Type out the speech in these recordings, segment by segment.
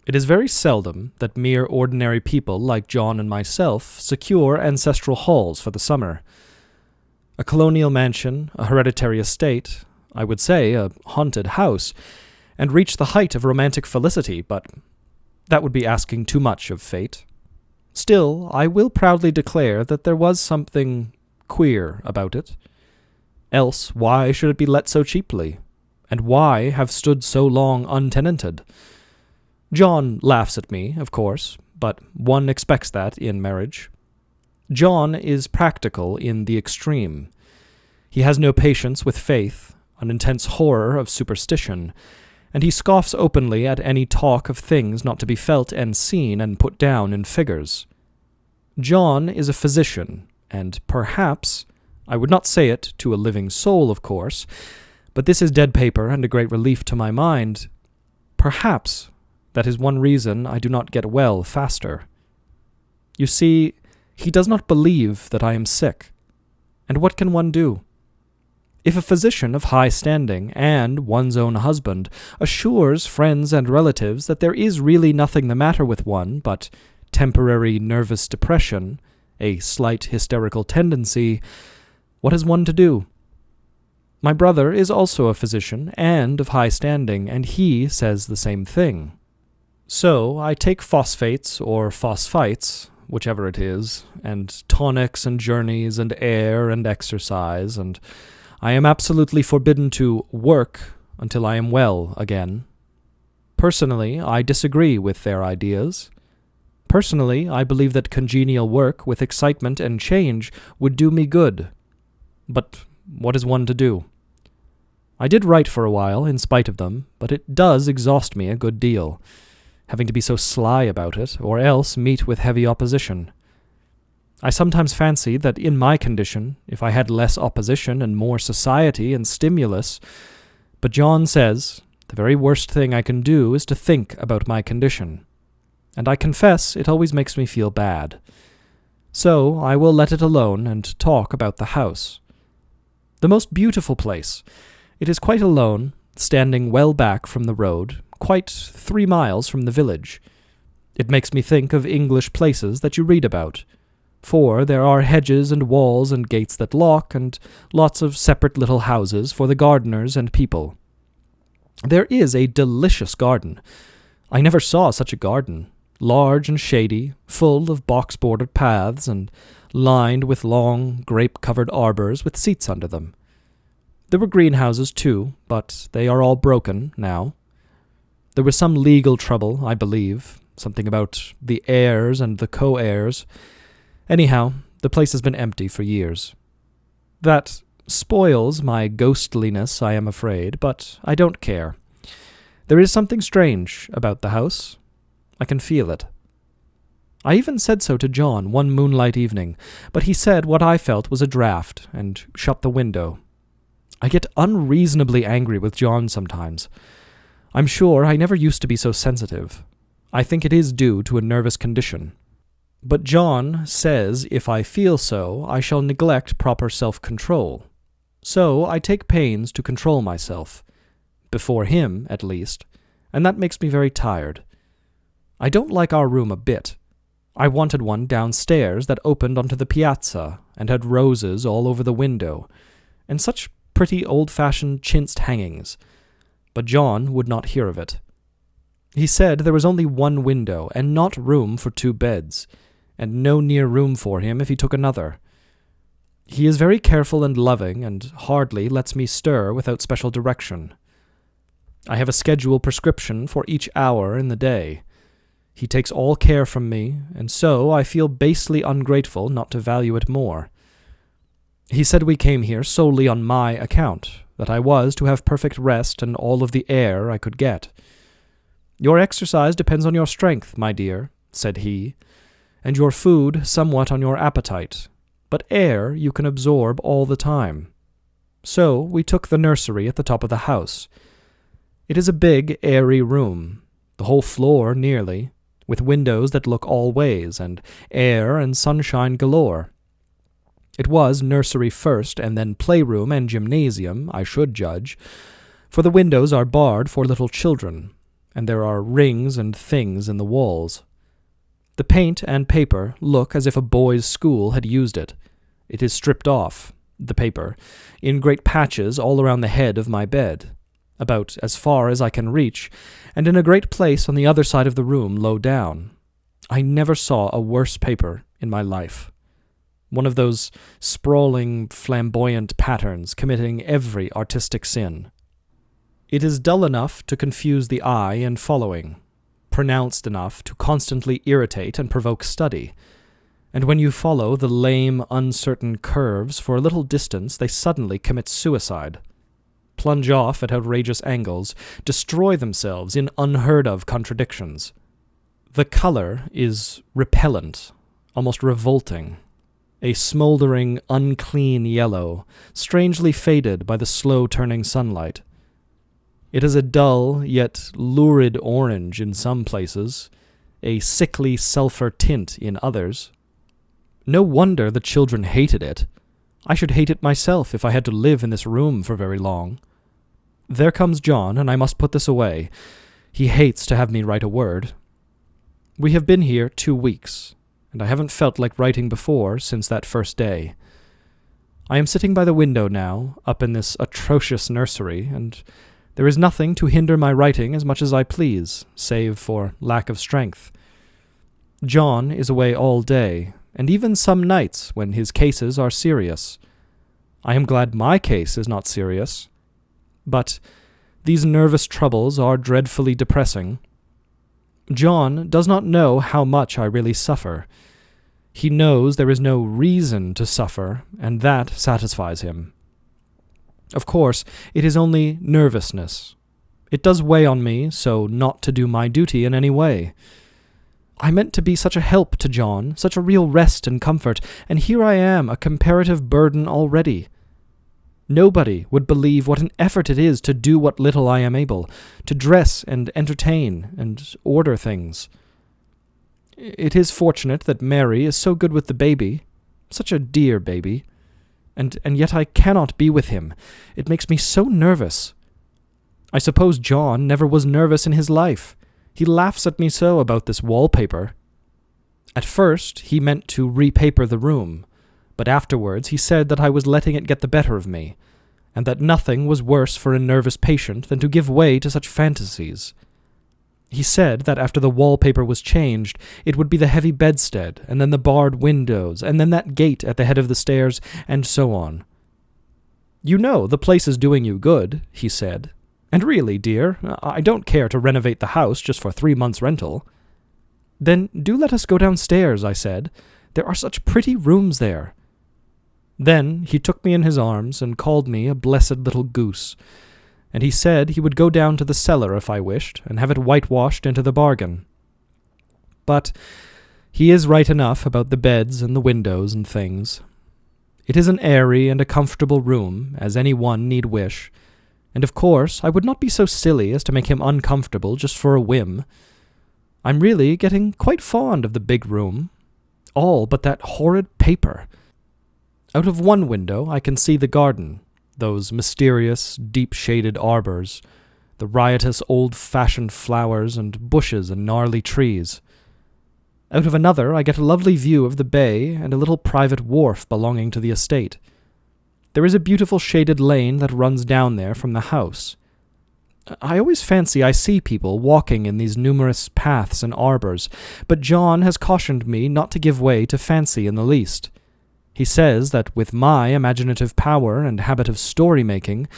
It is very seldom that mere ordinary people like John and myself secure ancestral halls for the summer. A colonial mansion, a hereditary estate, I would say a haunted house, and reach the height of romantic felicity, but that would be asking too much of fate. Still, I will proudly declare that there was something queer about it. Else, why should it be let so cheaply? And why have stood so long untenanted? John laughs at me, of course, but one expects that in marriage. John is practical in the extreme. He has no patience with faith, an intense horror of superstition, and he scoffs openly at any talk of things not to be felt and seen and put down in figures. John is a physician, and perhaps, I would not say it to a living soul, of course, but this is dead paper and a great relief to my mind, perhaps that is one reason I do not get well faster. You see, he does not believe that I am sick, and what can one do? If a physician of high standing, and one's own husband, assures friends and relatives that there is really nothing the matter with one but temporary nervous depression, a slight hysterical tendency, what is one to do? My brother is also a physician, and of high standing, and he says the same thing. So I take phosphates or phosphites, whichever it is, and tonics and journeys and air and exercise, and I am absolutely forbidden to work until I am well again. Personally, I disagree with their ideas. Personally, I believe that congenial work with excitement and change would do me good. But what is one to do? I did write for a while, in spite of them, but it does exhaust me a good deal, having to be so sly about it, or else meet with heavy opposition. I sometimes fancy that in my condition, if I had less opposition and more society and stimulus, but John says, the very worst thing I can do is to think about my condition, and I confess it always makes me feel bad. So I will let it alone and talk about the house. The most beautiful place. It is quite alone, standing well back from the road, quite 3 miles from the village. It makes me think of English places that you read about, for there are hedges and walls and gates that lock, and lots of separate little houses for the gardeners and people. There is a delicious garden. I never saw such a garden, large and shady, full of box-bordered paths, and lined with long, grape-covered arbors with seats under them. There were greenhouses, too, but they are all broken now. There was some legal trouble, I believe, something about the heirs and the co-heirs. Anyhow, the place has been empty for years. That spoils my ghostliness, I am afraid, but I don't care. There is something strange about the house. I can feel it. I even said so to John one moonlight evening, but he said what I felt was a draught, and shut the window. I get unreasonably angry with John sometimes. I'm sure I never used to be so sensitive. I think it is due to a nervous condition. But John says if I feel so, I shall neglect proper self-control. So I take pains to control myself. Before him, at least. And that makes me very tired. I don't like our room a bit. I wanted one downstairs that opened onto the piazza and had roses all over the window, and such pretty old-fashioned chintz hangings. But John would not hear of it. He said there was only one window, and not room for 2 beds, and no near room for him if he took another. He is very careful and loving, and hardly lets me stir without special direction. I have a schedule prescription for each hour in the day. He takes all care from me, and so I feel basely ungrateful not to value it more. He said we came here solely on my account, that I was to have perfect rest and all of the air I could get. Your exercise depends on your strength, my dear, said he, and your food somewhat on your appetite, but air you can absorb all the time. So we took the nursery at the top of the house. It is a big, airy room, the whole floor nearly, with windows that look all ways, and air and sunshine galore. It was nursery first, and then playroom and gymnasium, I should judge, for the windows are barred for little children, and there are rings and things in the walls. The paint and paper look as if a boys' school had used it. It is stripped off, the paper, in great patches all around the head of my bed, about as far as I can reach, and in a great place on the other side of the room low down. I never saw a worse paper in my life. One of those sprawling, flamboyant patterns committing every artistic sin. It is dull enough to confuse the eye in following, pronounced enough to constantly irritate and provoke study, and when you follow the lame, uncertain curves for a little distance, they suddenly commit suicide, plunge off at outrageous angles, destroy themselves in unheard-of contradictions. The color is repellent, almost revolting, a smoldering, unclean yellow, strangely faded by the slow-turning sunlight. It is a dull, yet lurid orange in some places, a sickly sulphur tint in others. No wonder the children hated it. I should hate it myself if I had to live in this room for very long. There comes John, and I must put this away. He hates to have me write a word. We have been here 2 weeks, and I haven't felt like writing before since that first day. I am sitting by the window now, up in this atrocious nursery, and there is nothing to hinder my writing as much as I please, save for lack of strength. John is away all day, and even some nights when his cases are serious. I am glad my case is not serious. But these nervous troubles are dreadfully depressing. John does not know how much I really suffer. He knows there is no reason to suffer, and that satisfies him. Of course, it is only nervousness. It does weigh on me so not to do my duty in any way. I meant to be such a help to John, such a real rest and comfort, and here I am, a comparative burden already. Nobody would believe what an effort it is to do what little I am able, to dress and entertain and order things. It is fortunate that Mary is so good with the baby, such a dear baby, and yet I cannot be with him. It makes me so nervous. I suppose John never was nervous in his life. He laughs at me so about this wallpaper. At first he meant to repaper the room, but afterwards he said that I was letting it get the better of me, and that nothing was worse for a nervous patient than to give way to such fantasies. He said that after the wallpaper was changed, it would be the heavy bedstead, and then the barred windows, and then that gate at the head of the stairs, and so on. "You know the place is doing you good," he said. "And really, dear, I don't care to renovate the house just for 3 months' rental." "Then do let us go downstairs," I said. "There are such pretty rooms there." Then he took me in his arms and called me a blessed little goose, and he said he would go down to the cellar if I wished, and have it whitewashed into the bargain. But he is right enough about the beds and the windows and things. It is an airy and a comfortable room, as any one need wish, and of course I would not be so silly as to make him uncomfortable just for a whim. I'm really getting quite fond of the big room, all but that horrid paper. Out of one window I can see the garden, those mysterious, deep-shaded arbors, the riotous old-fashioned flowers and bushes and gnarly trees. Out of another I get a lovely view of the bay and a little private wharf belonging to the estate. There is a beautiful shaded lane that runs down there from the house. I always fancy I see people walking in these numerous paths and arbors, but John has cautioned me not to give way to fancy in the least. He says that with my imaginative power and habit of story-making,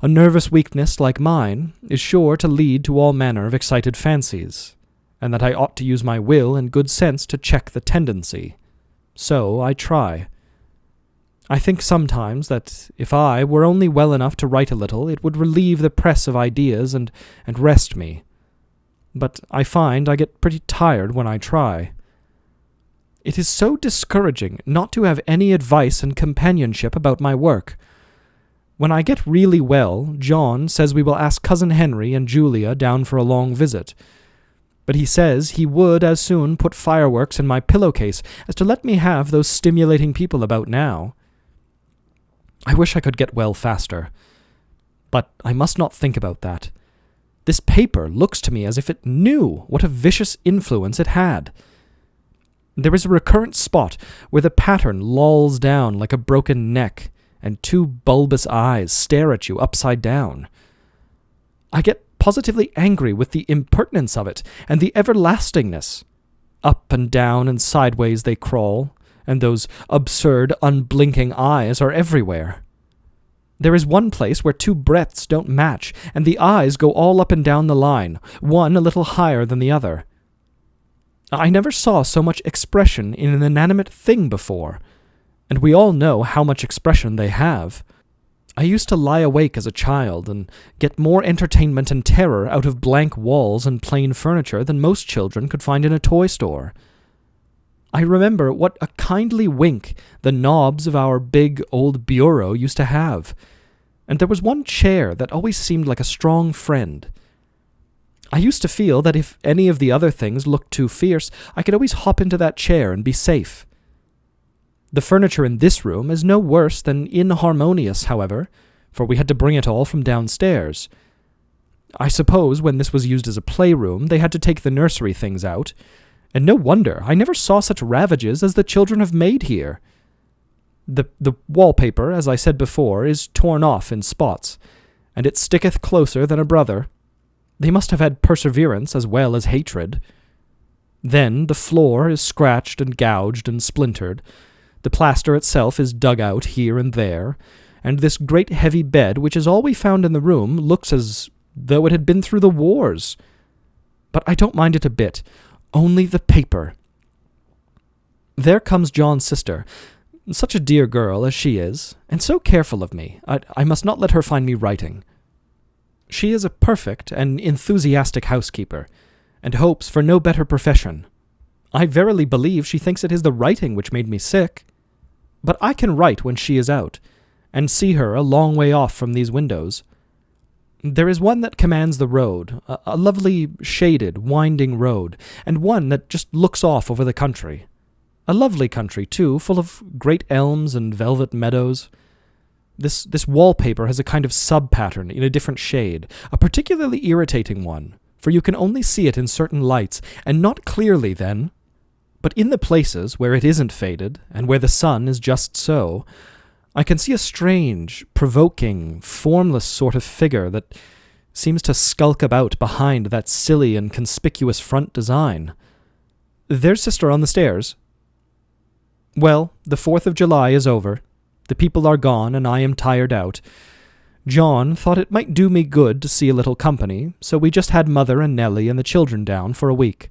a nervous weakness like mine is sure to lead to all manner of excited fancies, and that I ought to use my will and good sense to check the tendency. So I try. I think sometimes that if I were only well enough to write a little, it would relieve the press of ideas and rest me. But I find I get pretty tired when I try. It is so discouraging not to have any advice and companionship about my work. When I get really well, John says we will ask Cousin Henry and Julia down for a long visit. But he says he would as soon put fireworks in my pillowcase as to let me have those stimulating people about now. I wish I could get well faster. But I must not think about that. This paper looks to me as if it knew what a vicious influence it had. There is a recurrent spot where the pattern lolls down like a broken neck, and two bulbous eyes stare at you upside down. I get positively angry with the impertinence of it, and the everlastingness. Up and down and sideways they crawl, and those absurd, unblinking eyes are everywhere. There is one place where two breadths don't match, and the eyes go all up and down the line, one a little higher than the other. I never saw so much expression in an inanimate thing before, and we all know how much expression they have. I used to lie awake as a child and get more entertainment and terror out of blank walls and plain furniture than most children could find in a toy store. I remember what a kindly wink the knobs of our big old bureau used to have, and there was one chair that always seemed like a strong friend. I used to feel that if any of the other things looked too fierce, I could always hop into that chair and be safe. The furniture in this room is no worse than inharmonious, however, for we had to bring it all from downstairs. I suppose when this was used as a playroom, they had to take the nursery things out, and no wonder I never saw such ravages as the children have made here. The wallpaper, as I said before, is torn off in spots, and it sticketh closer than a brother. They must have had perseverance as well as hatred. Then the floor is scratched and gouged and splintered. The plaster itself is dug out here and there, and this great heavy bed, which is all we found in the room, looks as though it had been through the wars. But I don't mind it a bit. Only the paper. There comes John's sister, such a dear girl as she is, and so careful of me. I must not let her find me writing. She is a perfect and enthusiastic housekeeper, and hopes for no better profession. I verily believe she thinks it is the writing which made me sick. But I can write when she is out, and see her a long way off from these windows. There is one that commands the road, a lovely, shaded, winding road, and one that just looks off over the country. A lovely country, too, full of great elms and velvet meadows. This wallpaper has a kind of sub-pattern in a different shade, a particularly irritating one, for you can only see it in certain lights, and not clearly then. But in the places where it isn't faded, and where the sun is just so, I can see a strange, provoking, formless sort of figure that seems to skulk about behind that silly and conspicuous front design. There's Sister on the stairs. Well, the 4th of July is over. The people are gone, and I am tired out. John thought it might do me good to see a little company, so we just had Mother and Nellie and the children down for a week.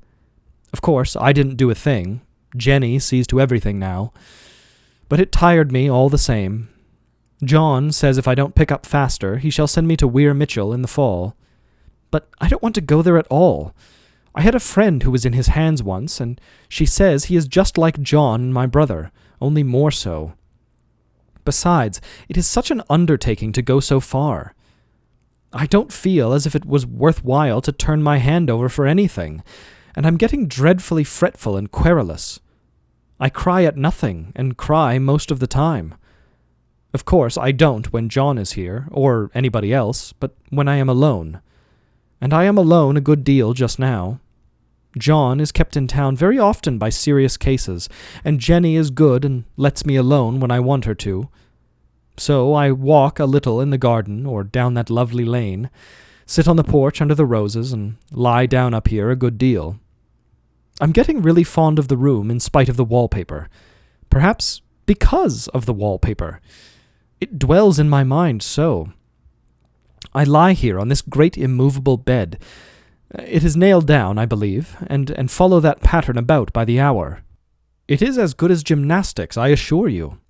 Of course, I didn't do a thing. Jenny sees to everything now. But it tired me all the same. John says if I don't pick up faster, he shall send me to Weir Mitchell in the fall. But I don't want to go there at all. I had a friend who was in his hands once, and she says he is just like John and my brother, only more so. Besides, it is such an undertaking to go so far. I don't feel as if it was worthwhile to turn my hand over for anything, and I'm getting dreadfully fretful and querulous. I cry at nothing, and cry most of the time. Of course, I don't when John is here, or anybody else, but when I am alone. And I am alone a good deal just now. John is kept in town very often by serious cases, and Jenny is good and lets me alone when I want her to. So I walk a little in the garden, or down that lovely lane, sit on the porch under the roses, and lie down up here a good deal. I'm getting really fond of the room in spite of the wallpaper. Perhaps because of the wallpaper. It dwells in my mind so. I lie here on this great immovable bed. It is nailed down, I believe, and follow that pattern about by the hour. It is as good as gymnastics, I assure you.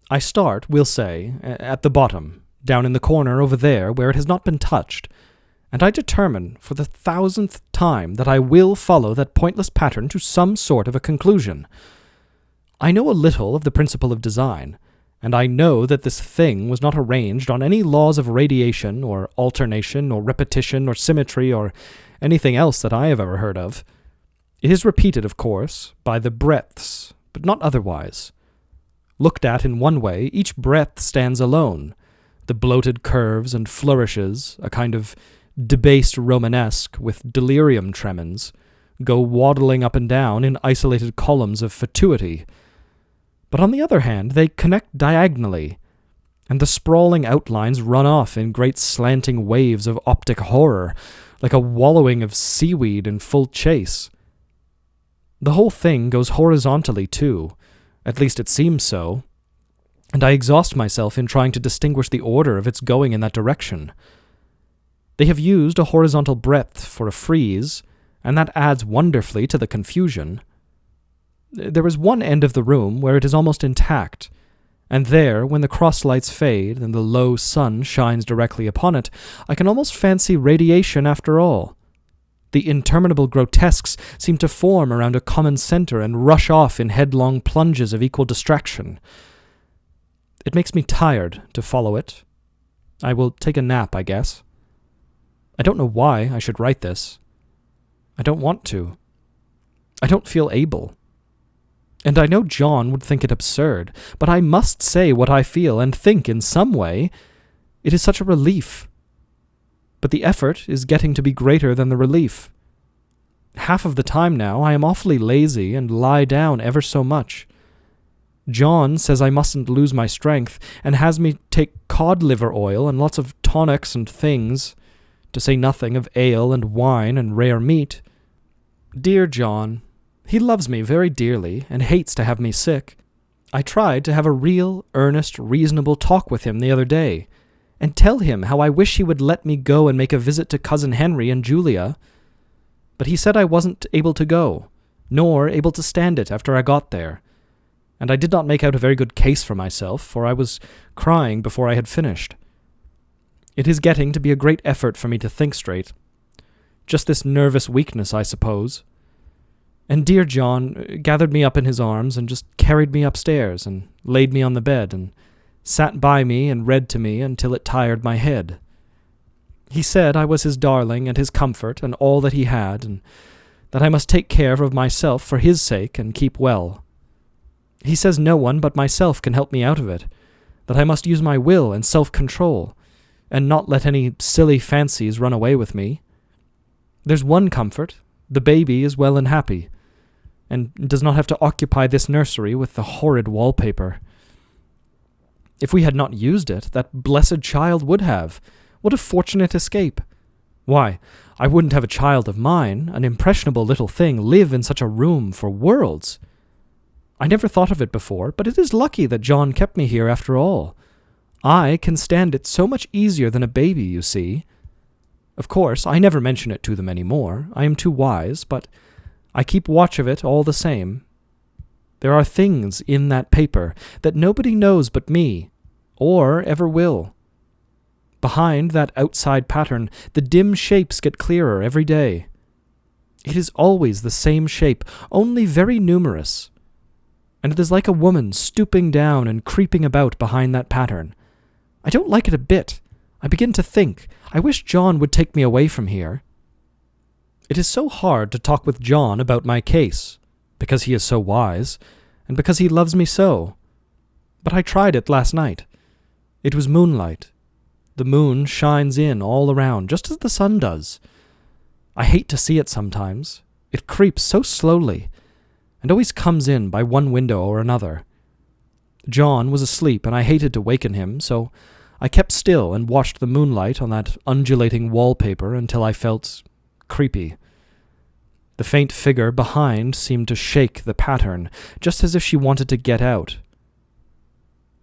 I start, we'll say, at the bottom, down in the corner over there where it has not been touched, and I determine for the 1000th time that I will follow that pointless pattern to some sort of a conclusion. I know a little of the principle of design, and I know that this thing was not arranged on any laws of radiation, or alternation, or repetition, or symmetry, or anything else that I have ever heard of. It is repeated, of course, by the breadths, but not otherwise. Looked at in one way, each breadth stands alone. The bloated curves and flourishes, a kind of debased Romanesque with delirium tremens, go waddling up and down in isolated columns of fatuity. But on the other hand, they connect diagonally, and the sprawling outlines run off in great slanting waves of optic horror, like a wallowing of seaweed in full chase. The whole thing goes horizontally, too, at least it seems so, and I exhaust myself in trying to distinguish the order of its going in that direction. They have used a horizontal breadth for a frieze, and that adds wonderfully to the confusion. There is one end of the room where it is almost intact, and there, when the cross-lights fade and the low sun shines directly upon it, I can almost fancy radiation after all. The interminable grotesques seem to form around a common center and rush off in headlong plunges of equal distraction. It makes me tired to follow it. I will take a nap, I guess. I don't know why I should write this. I don't want to. I don't feel able. And I know John would think it absurd, but I must say what I feel and think in some way. It is such a relief. But the effort is getting to be greater than the relief. Half of the time now I am awfully lazy and lie down ever so much. John says I mustn't lose my strength, and has me take cod liver oil and lots of tonics and things, to say nothing of ale and wine and rare meat. Dear John, he loves me very dearly, and hates to have me sick. I tried to have a real, earnest, reasonable talk with him the other day, and tell him how I wish he would let me go and make a visit to Cousin Henry and Julia. But he said I wasn't able to go, nor able to stand it after I got there, and I did not make out a very good case for myself, for I was crying before I had finished. It is getting to be a great effort for me to think straight. Just this nervous weakness, I suppose. And dear John gathered me up in his arms and just carried me upstairs and laid me on the bed and sat by me and read to me until it tired my head. He said I was his darling and his comfort and all that he had, and that I must take care of myself for his sake and keep well. He says no one but myself can help me out of it, that I must use my will and self-control, and not let any silly fancies run away with me. There's one comfort: the baby is well and happy, and does not have to occupy this nursery with the horrid wallpaper. If we had not used it, that blessed child would have. What a fortunate escape! Why, I wouldn't have a child of mine, an impressionable little thing, live in such a room for worlds. I never thought of it before, but it is lucky that John kept me here after all. I can stand it so much easier than a baby, you see. Of course, I never mention it to them any more. I am too wise, but I keep watch of it all the same. There are things in that paper that nobody knows but me, or ever will. Behind that outside pattern, the dim shapes get clearer every day. It is always the same shape, only very numerous. And it is like a woman stooping down and creeping about behind that pattern. I don't like it a bit. I begin to think, I wish John would take me away from here. It is so hard to talk with John about my case, because he is so wise, and because he loves me so. But I tried it last night. It was moonlight. The moon shines in all around, just as the sun does. I hate to see it sometimes. It creeps so slowly, and always comes in by one window or another. John was asleep, and I hated to waken him, so I kept still and watched the moonlight on that undulating wallpaper until I felt creepy. The faint figure behind seemed to shake the pattern, just as if she wanted to get out.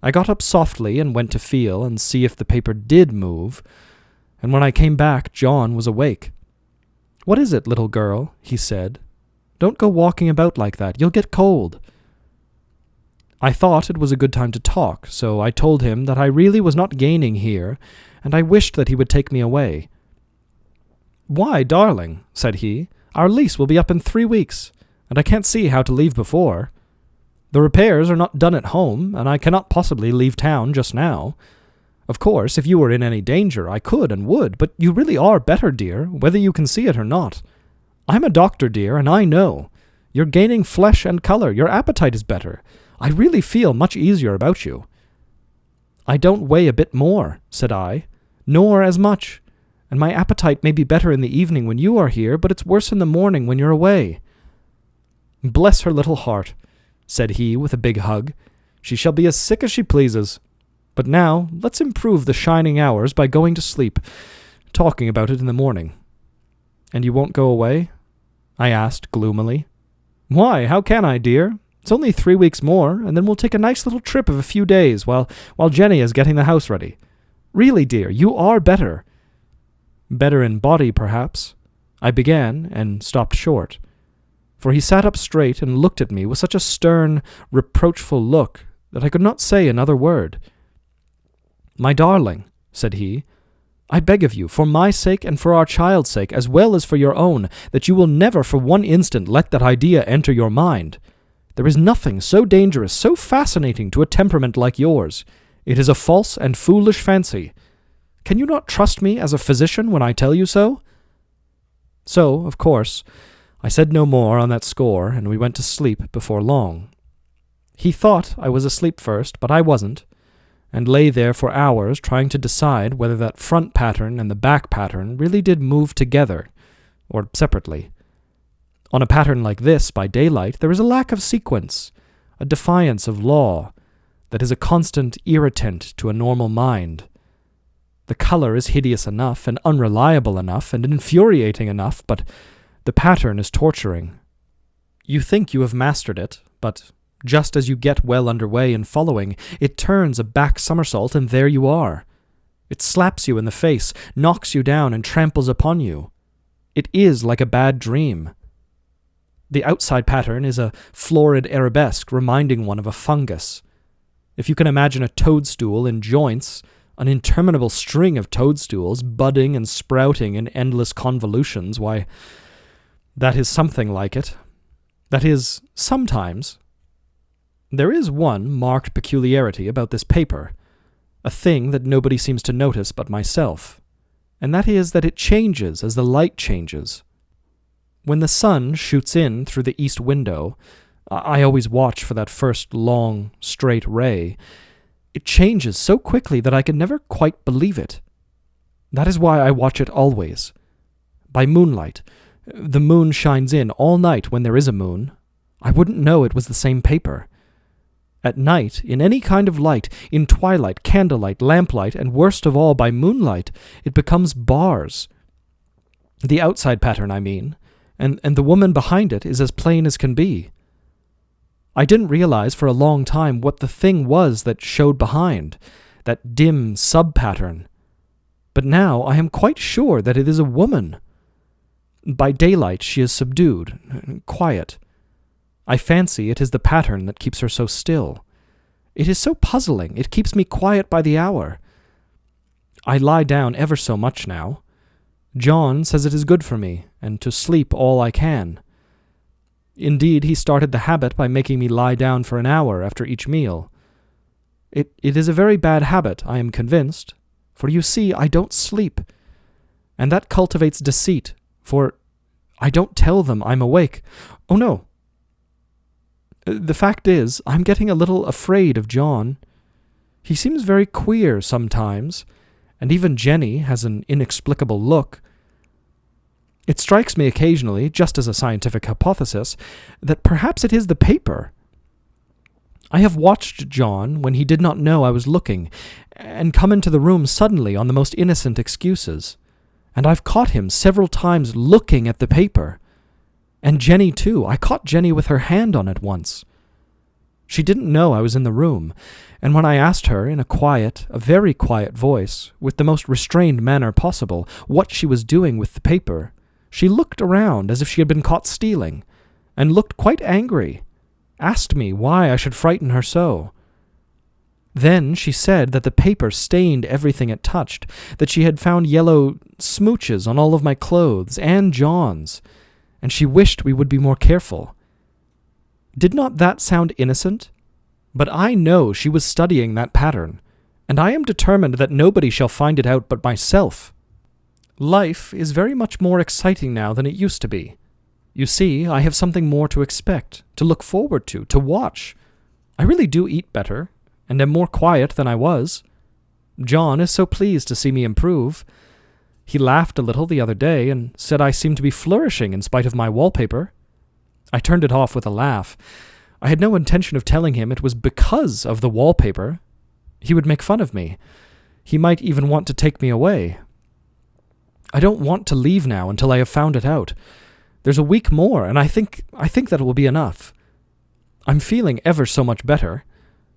I got up softly and went to feel and see if the paper did move, and when I came back, John was awake. "What is it, little girl?" he said. "Don't go walking about like that. You'll get cold." I thought it was a good time to talk, so I told him that I really was not gaining here, and I wished that he would take me away. "Why, darling," said he, "our lease will be up in 3 weeks, and I can't see how to leave before. The repairs are not done at home, and I cannot possibly leave town just now. Of course, if you were in any danger, I could and would, but you really are better, dear, whether you can see it or not. I'm a doctor, dear, and I know. You're gaining flesh and color. Your appetite is better. I really feel much easier about you." "I don't weigh a bit more," said I, "nor as much, and my appetite may be better in the evening when you are here, but it's worse in the morning when you're away." "Bless her little heart," said he with a big hug. "She shall be as sick as she pleases. But now let's improve the shining hours by going to sleep, talking about it in the morning." "And you won't go away?" I asked gloomily. "Why, how can I, dear? It's only 3 weeks more, and then we'll take a nice little trip of a few days while Jenny is getting the house ready. Really, dear, you are better." "Better in body, perhaps," I began, and stopped short. For he sat up straight and looked at me with such a stern, reproachful look that I could not say another word. "My darling," said he, "I beg of you, for my sake and for our child's sake, as well as for your own, that you will never for one instant let that idea enter your mind. There is nothing so dangerous, so fascinating to a temperament like yours. It is a false and foolish fancy. Can you not trust me as a physician when I tell you so?" So, of course, I said no more on that score, and we went to sleep before long. He thought I was asleep first, but I wasn't, and lay there for hours trying to decide whether that front pattern and the back pattern really did move together, or separately. On a pattern like this, by daylight, there is a lack of sequence, a defiance of law, that is a constant irritant to a normal mind. The color is hideous enough, and unreliable enough, and infuriating enough, but the pattern is torturing. You think you have mastered it, but just as you get well underway in following, it turns a back somersault, and there you are. It slaps you in the face, knocks you down, and tramples upon you. It is like a bad dream. The outside pattern is a florid arabesque reminding one of a fungus. If you can imagine a toadstool in joints, an interminable string of toadstools budding and sprouting in endless convolutions, why, that is something like it. That is, sometimes. There is one marked peculiarity about this paper, a thing that nobody seems to notice but myself, and that is that it changes as the light changes. When the sun shoots in through the east window, I always watch for that first long, straight ray. It changes so quickly that I can never quite believe it. That is why I watch it always. By moonlight. The moon shines in all night when there is a moon. I wouldn't know it was the same paper. At night, in any kind of light, in twilight, candlelight, lamplight, and worst of all by moonlight, it becomes bars. The outside pattern, I mean, and the woman behind it is as plain as can be. I didn't realize for a long time what the thing was that showed behind, that dim sub-pattern. But now I am quite sure that it is a woman. By daylight she is subdued, quiet. I fancy it is the pattern that keeps her so still. It is so puzzling, it keeps me quiet by the hour. I lie down ever so much now. John says it is good for me, and to sleep all I can. Indeed, he started the habit by making me lie down for an hour after each meal. It is a very bad habit, I am convinced, for you see, I don't sleep, and that cultivates deceit, for I don't tell them I'm awake. Oh no. The fact is, I'm getting a little afraid of John. He seems very queer sometimes, and even Jenny has an inexplicable look. It strikes me occasionally, just as a scientific hypothesis, that perhaps it is the paper. I have watched John when he did not know I was looking, and come into the room suddenly on the most innocent excuses, and I've caught him several times looking at the paper. And Jenny, too. I caught Jenny with her hand on it once. She didn't know I was in the room, and when I asked her in a very quiet voice, with the most restrained manner possible, what she was doing with the paper, she looked around as if she had been caught stealing, and looked quite angry, asked me why I should frighten her so. Then she said that the paper stained everything it touched, that she had found yellow smooches on all of my clothes and John's, and she wished we would be more careful. Did not that sound innocent? But I know she was studying that pattern, and I am determined that nobody shall find it out but myself. Life is very much more exciting now than it used to be. You see, I have something more to expect, to look forward to watch. I really do eat better, and am more quiet than I was. John is so pleased to see me improve. He laughed a little the other day and said I seemed to be flourishing in spite of my wallpaper. I turned it off with a laugh. I had no intention of telling him it was because of the wallpaper. He would make fun of me. He might even want to take me away. I don't want to leave now until I have found it out. There's a week more, and I think that will be enough. I'm feeling ever so much better.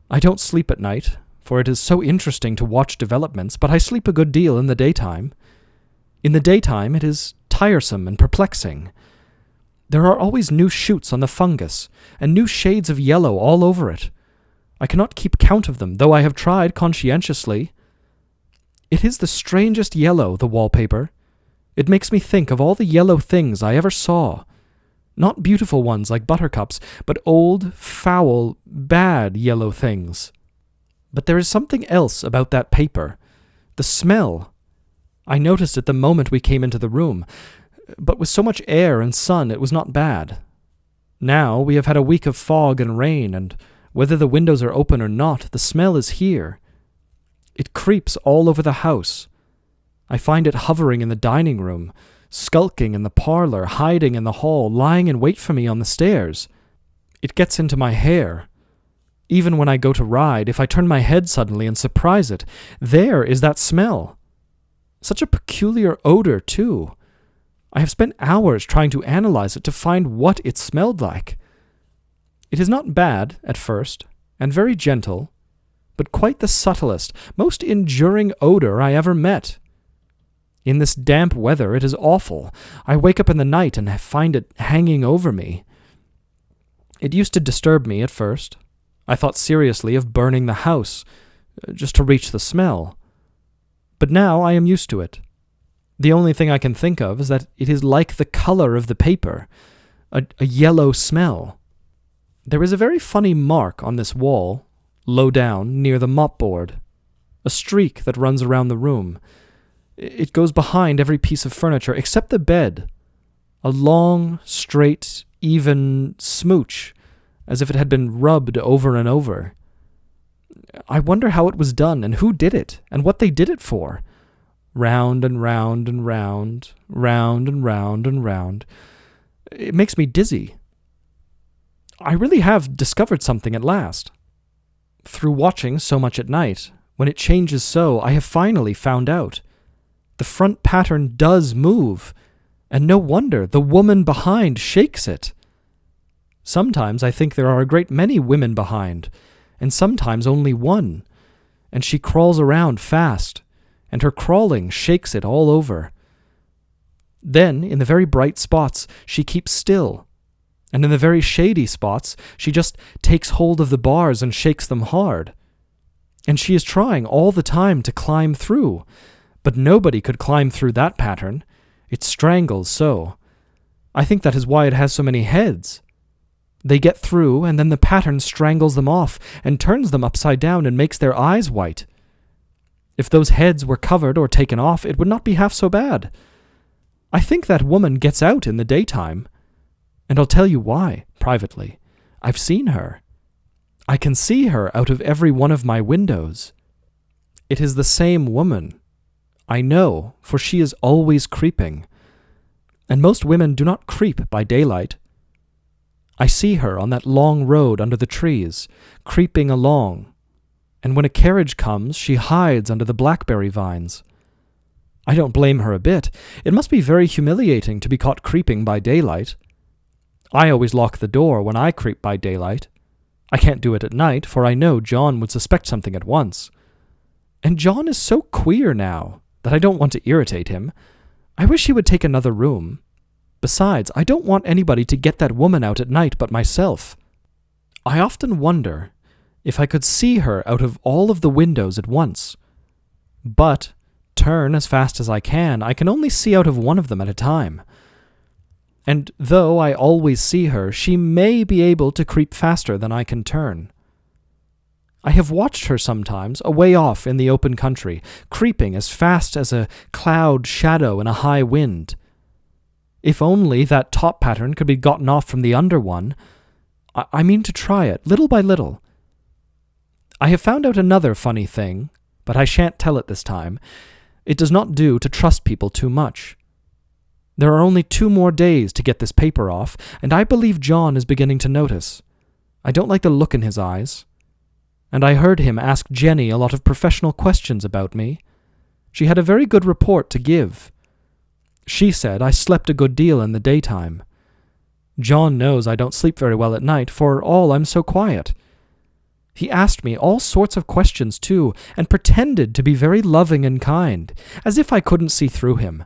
I don't sleep at night, for it is so interesting to watch developments, but I sleep a good deal in the daytime. In the daytime it is tiresome and perplexing. There are always new shoots on the fungus, and new shades of yellow all over it. I cannot keep count of them, though I have tried conscientiously. It is the strangest yellow, the wallpaper. It makes me think of all the yellow things I ever saw. Not beautiful ones like buttercups, but old, foul, bad yellow things. But there is something else about that paper. The smell. I noticed it the moment we came into the room, but with so much air and sun it was not bad. Now we have had a week of fog and rain, and whether the windows are open or not, the smell is here. It creeps all over the house. I find it hovering in the dining room, skulking in the parlor, hiding in the hall, lying in wait for me on the stairs. It gets into my hair. Even when I go to ride, if I turn my head suddenly and surprise it, there is that smell. Such a peculiar odor, too. I have spent hours trying to analyze it to find what it smelled like. It is not bad at first, and very gentle, but quite the subtlest, most enduring odor I ever met. In this damp weather it is awful. I wake up in the night and find it hanging over me. It used to disturb me at first. I thought seriously of burning the house, just to reach the smell. But now I am used to it. The only thing I can think of is that it is like the color of the paper, a yellow smell. There is a very funny mark on this wall, low down, near the mopboard, a streak that runs around the room. It goes behind every piece of furniture except the bed, a long, straight, even smooch, as if it had been rubbed over and over. I wonder how it was done, and who did it, and what they did it for. Round and round and round, round and round and round. It makes me dizzy. I really have discovered something at last. Through watching so much at night, when it changes so, I have finally found out. The front pattern does move, and no wonder the woman behind shakes it. Sometimes I think there are a great many women behind, and sometimes only one, and she crawls around fast, and her crawling shakes it all over. Then, in the very bright spots, she keeps still, and in the very shady spots, she just takes hold of the bars and shakes them hard. And she is trying all the time to climb through, but nobody could climb through that pattern. It strangles so. I think that is why it has so many heads. They get through, and then the pattern strangles them off, and turns them upside down and makes their eyes white. If those heads were covered or taken off, it would not be half so bad. I think that woman gets out in the daytime. And I'll tell you why, privately. I've seen her. I can see her out of every one of my windows. It is the same woman. I know, for she is always creeping. And most women do not creep by daylight. I see her on that long road under the trees, creeping along, and when a carriage comes, she hides under the blackberry vines. I don't blame her a bit. It must be very humiliating to be caught creeping by daylight. I always lock the door when I creep by daylight. I can't do it at night, for I know John would suspect something at once. And John is so queer now that I don't want to irritate him. I wish he would take another room. Besides, I don't want anybody to get that woman out at night but myself. I often wonder if I could see her out of all of the windows at once. But, turn as fast as I can only see out of one of them at a time. And though I always see her, she may be able to creep faster than I can turn. I have watched her sometimes, away off in the open country, creeping as fast as a cloud shadow in a high wind. If only that top pattern could be gotten off from the under one. I mean to try it, little by little. I have found out another funny thing, but I shan't tell it this time. It does not do to trust people too much. There are only 2 more days to get this paper off, and I believe John is beginning to notice. I don't like the look in his eyes. And I heard him ask Jenny a lot of professional questions about me. She had a very good report to give. She said I slept a good deal in the daytime. John knows I don't sleep very well at night, for all I'm so quiet. He asked me all sorts of questions, too, and pretended to be very loving and kind, as if I couldn't see through him.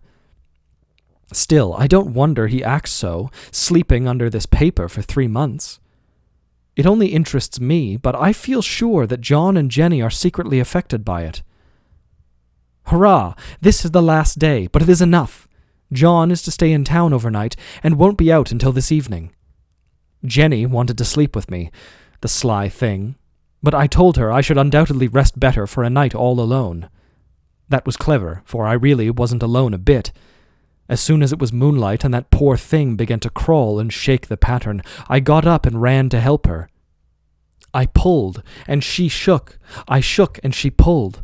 Still, I don't wonder he acts so, sleeping under this paper for 3 months. It only interests me, but I feel sure that John and Jenny are secretly affected by it. Hurrah! This is the last day, but it is enough. John is to stay in town overnight, and won't be out until this evening. Jenny wanted to sleep with me, the sly thing, but I told her I should undoubtedly rest better for a night all alone. That was clever, for I really wasn't alone a bit. As soon as it was moonlight and that poor thing began to crawl and shake the pattern, I got up and ran to help her. I pulled, and she shook. I shook, and she pulled.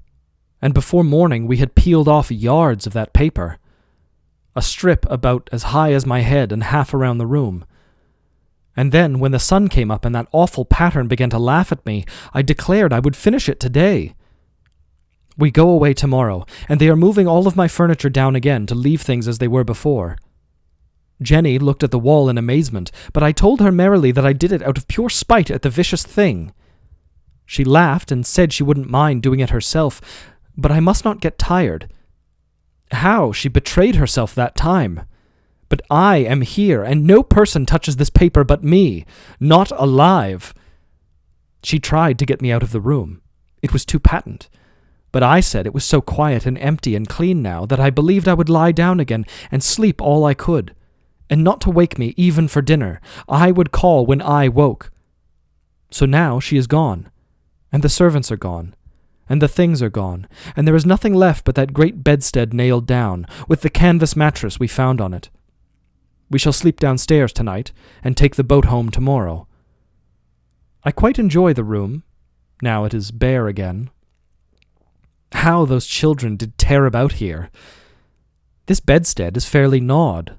And before morning we had peeled off yards of that paper. A strip about as high as my head and half around the room. And then, when the sun came up and that awful pattern began to laugh at me, I declared I would finish it today. We go away tomorrow, and they are moving all of my furniture down again to leave things as they were before. Jenny looked at the wall in amazement, but I told her merrily that I did it out of pure spite at the vicious thing. She laughed and said she wouldn't mind doing it herself, but I must not get tired. How she betrayed herself that time! But I am here, and no person touches this paper but me, not alive. She tried to get me out of the room. It was too patent. But I said it was so quiet and empty and clean now that I believed I would lie down again and sleep all I could, and not to wake me even for dinner. I would call when I woke. So now she is gone, and the servants are gone, and the things are gone, and there is nothing left but that great bedstead nailed down, with the canvas mattress we found on it. We shall sleep downstairs tonight, and take the boat home tomorrow. I quite enjoy the room, now it is bare again. How those children did tear about here! This bedstead is fairly gnawed.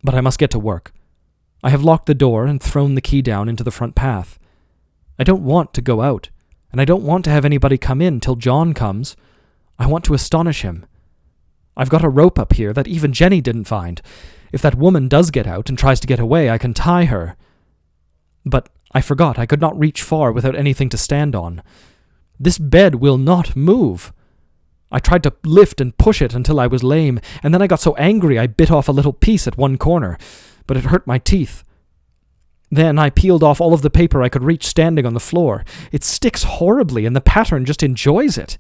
But I must get to work. I have locked the door and thrown the key down into the front path. I don't want to go out, and I don't want to have anybody come in till John comes. I want to astonish him. I've got a rope up here that even Jenny didn't find. If that woman does get out and tries to get away, I can tie her. But I forgot I could not reach far without anything to stand on. This bed will not move. I tried to lift and push it until I was lame, and then I got so angry I bit off a little piece at one corner, but it hurt my teeth. Then I peeled off all of the paper I could reach standing on the floor. It sticks horribly, and the pattern just enjoys it.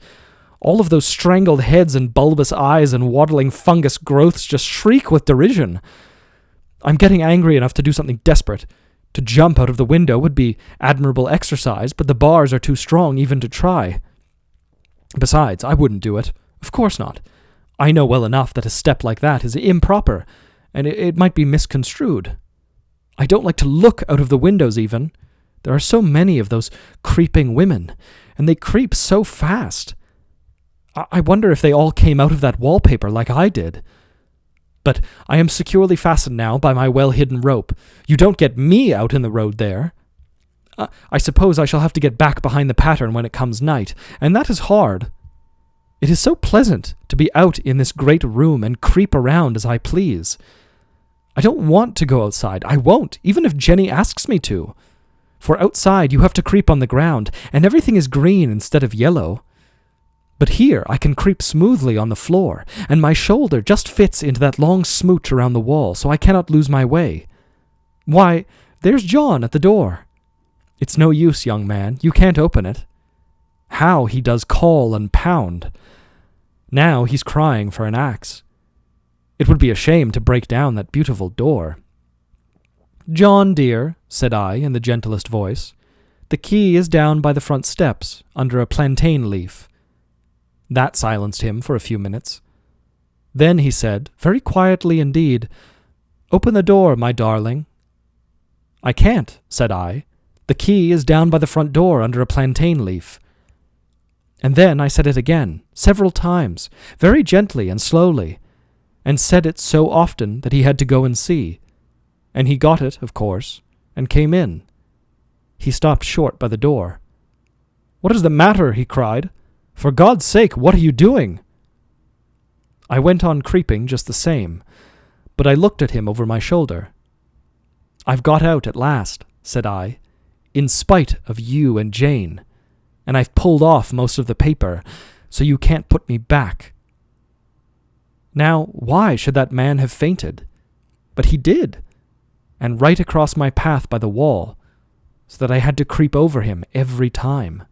All of those strangled heads and bulbous eyes and waddling fungus growths just shriek with derision. I'm getting angry enough to do something desperate. To jump out of the window would be admirable exercise, but the bars are too strong even to try. Besides, I wouldn't do it. Of course not. I know well enough that a step like that is improper, and it might be misconstrued. I don't like to look out of the windows even. There are so many of those creeping women, and they creep so fast. I wonder if they all came out of that wallpaper like I did. But I am securely fastened now by my well-hidden rope. You don't get me out in the road there. I suppose I shall have to get back behind the pattern when it comes night, and that is hard. It is so pleasant to be out in this great room and creep around as I please. I don't want to go outside. I won't, even if Jenny asks me to. For outside you have to creep on the ground, and everything is green instead of yellow. But here I can creep smoothly on the floor, and my shoulder just fits into that long smooch around the wall, so I cannot lose my way. Why, there's John at the door. It's no use, young man, you can't open it. How he does call and pound. Now he's crying for an axe. It would be a shame to break down that beautiful door. John, dear, said I in the gentlest voice, the key is down by the front steps, under a plantain leaf. That silenced him for a few minutes. Then he said, very quietly indeed, "Open the door, my darling." "I can't," said I. "The key is down by the front door under a plantain leaf." And then I said it again, several times, very gently and slowly, and said it so often that he had to go and see. And he got it, of course, and came in. He stopped short by the door. "What is the matter?" he cried. "For God's sake, what are you doing?" I went on creeping just the same, but I looked at him over my shoulder. "I've got out at last," said I, "in spite of you and Jane, and I've pulled off most of the paper, so you can't put me back." Now, why should that man have fainted? But he did, and right across my path by the wall, so that I had to creep over him every time.